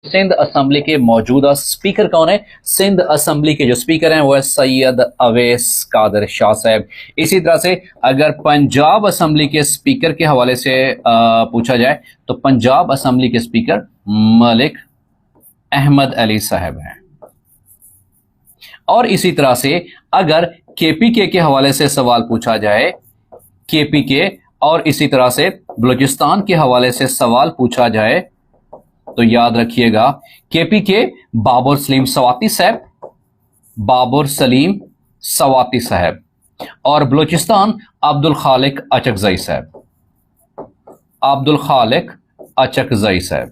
Sindh assembly के मौजूदा speaker कौन है? सिंध असेंबली के जो स्पीकर हैं वो है सैयद अवैस कादर शाह साहब। इसी तरह से अगर पंजाब असेंबली के स्पीकर के हवाले से पूछा जाए तो पंजाब असेंबली के स्पीकर मलिक अहमद अली साहब हैं। और इसी तरह से अगर केपीके के हवाले से सवाल पूछा जाए, केपीके और इसी तरह से बलूचिस्तान के हवाले से सवाल पूछा जाए तो याद रखिएगा केपीके बाबर सलीम सवाती साहब, बाबर सलीम सवाती साहब, और बलूचिस्तान अब्दुल खालिक अचकजई साहब, अब्दुल खालिक अचकजई साहब।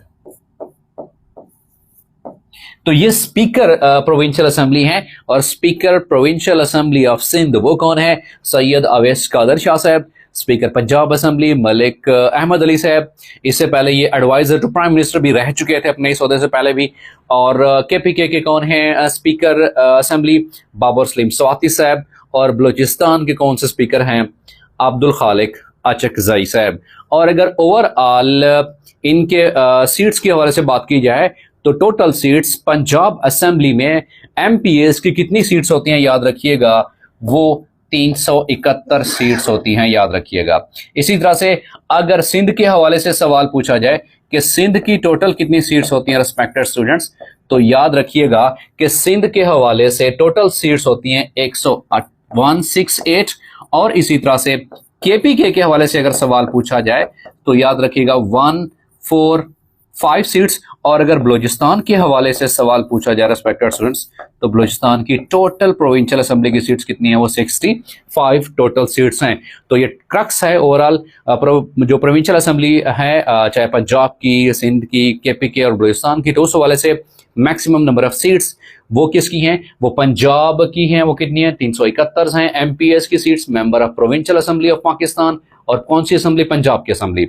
तो ये स्पीकर प्रोविंशियल असेंबली हैं और speaker provincial assembly of Sindh वो कौन है? सैयद अवैस कादर शाह साहब। स्पीकर पंजाब असेंबली मलिक अहमद अली साहब। इससे पहले ये एडवाइजर टू प्राइम मिनिस्टर भी रह चुके थे अपने इस ओहदे से पहले भी। और केपीके के कौन है स्पीकर असेंबली? बाबर सलीम सवाती साहब। और बलूचिस्तान के कौन से स्पीकर हैं? अब्दुल खालिक अचकजई साहब। और अगर ओवरऑल इनके सीट्स के हवाले से बात की जाए तो टोटल सीट्स पंजाब असेंबली में एमपीएस की कितनी सीट्स होती हैं? याद रखिएगा वो 371 सीट्स होती हैं, याद रखिएगा। इसी तरह से अगर सिंध के हवाले से सवाल पूछा जाए कि सिंध की टोटल कितनी सीट्स होती हैं रिस्पेक्टेड स्टूडेंट्स, तो याद रखिएगा कि सिंध के हवाले से टोटल सीट्स होती हैं 168। और इसी तरह से केपीके के हवाले से अगर सवाल पूछा जाए तो याद रखिएगा 145 सीट्स। और अगर बलूचिस्तान के हवाले से सवाल पूछा जाए रिस्पेक्टेड स्टूडेंट्स तो बलूचिस्तान की टोटल प्रोविंशियल असेंबली की सीट्स कितनी है? वो 65 टोटल सीट्स हैं। तो ये क्रक्स है ओवरऑल जो प्रोविंशियल असेंबली है चाहे पंजाब की, सिंध की, केपीके और बलूचिस्तान की, तो उस हवाले से मैक्सिमम नंबर ऑफ सीट्स वो किसकी हैं? वो पंजाब की हैं। वो कितनी है? 371 हैं। एमपीएस की seats member of provincial assembly of Pakistan. और कौन सी असेंबली? पंजाब की असेंबली।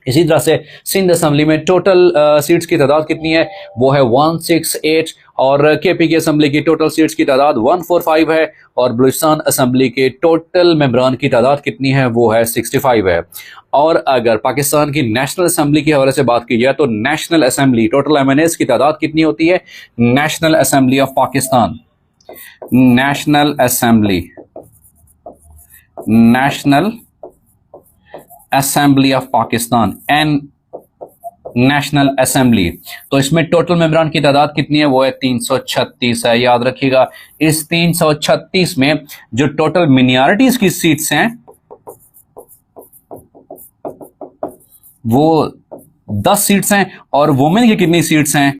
इसी तरह से सिंध असेंबली में टोटल सीट्स की तादाद कितनी है? वो है 168। और केपीके असेंबली की टोटल सीट्स की तादाद 145 है। और बलूचिस्तान असेंबली के टोटल मेंबरान की तादाद कितनी है? वो है 65 है। और अगर पाकिस्तान की नेशनल असेंबली के हवाले से बात की जाए तो नेशनल असेंबली टोटल एमएनएस की तादाद कितनी होती है? National assembly of Pakistan, national assembly, national assembly of Pakistan N national assembly, तो इसमें टोटल मेंबरान की तादाद कितनी है? वो है 336 है। याद रखिएगा इस 336 में जो टोटल मिनॉरिटीज की सीट्स हैं वो 10 सीट्स हैं और वुमेन की कितनी सीट्स हैं?